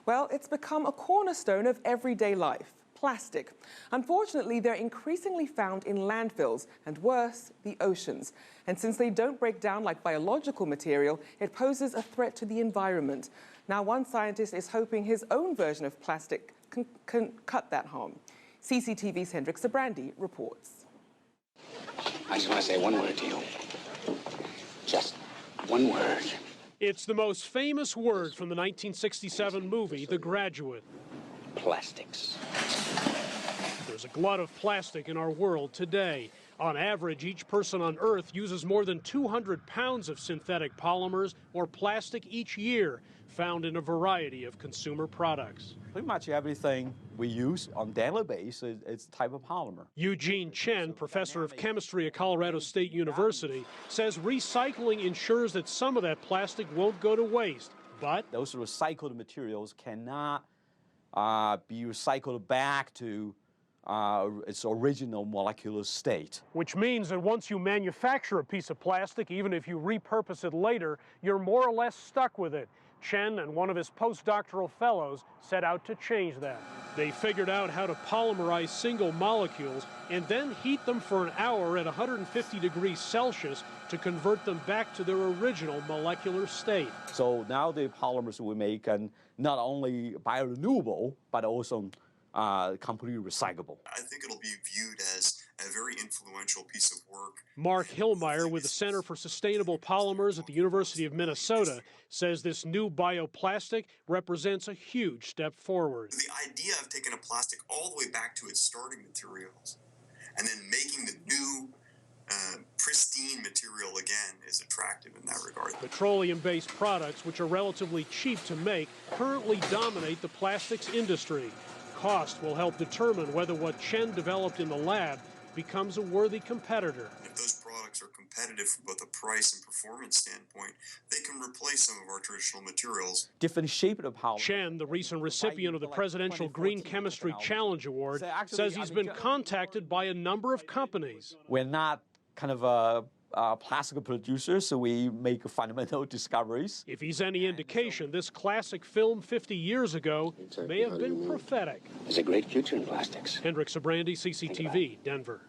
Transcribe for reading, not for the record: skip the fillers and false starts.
Well, it's become a cornerstone of everyday life. Plastic. Unfortunately, they're increasingly found in landfills and, worse, the oceans. And since they don't break down like biological material, it poses a threat to the environment. Now, one scientist is hoping his own version of plastic can cut that harm. CCTV's Hendrik Sybrandy reports. I just want to say one word to you. Just one word. It's the most famous word from the 1967 movie, The Graduate. Plastics. There's a glut of plastic in our world today. On average, each person on Earth uses more than 200 pounds of synthetic polymers or plastic each year, found in a variety of consumer products. Pretty much everything we use on a daily basis is a type of polymer. Eugene Chen, professor of chemistry at Colorado State University, says recycling ensures that some of that plastic won't go to waste, but those recycled materials cannot be recycled back to its original molecular state. Which means that once you manufacture a piece of plastic, even if you repurpose it later, you're more or less stuck with it. Chen and one of his postdoctoral fellows set out to change that. They figured out how to polymerize single molecules and then heat them for an hour at 150 degrees Celsius to convert them back to their original molecular state. So now the polymers we make can not only biorenewable, but also completely recyclable. I think it'll be viewed as a very influential piece of work. Mark Hillmeyer with the Center for Sustainable Polymers at the University of Minnesota says this new bioplastic represents a huge step forward. The idea of taking a plastic all the way back to its starting materials and then making the new pristine material again is attractive in that regard. Petroleum-based products, which are relatively cheap to make, currently dominate the plastics industry. Cost will help determine whether what Chen developed in the lab becomes a worthy competitor. If those products are competitive from both a price and performance standpoint, they can replace some of our traditional materials. Different shape of polymer. Chen, the recent recipient of the Presidential Green Chemistry Challenge Award, says he's been contacted by a number of companies. We're not kind of a plastic producer, so we make fundamental discoveries. If he's any indication, this classic film 50 years ago may have been prophetic. There's a great future in plastics. Hendrik Sybrandy, CCTV, Denver.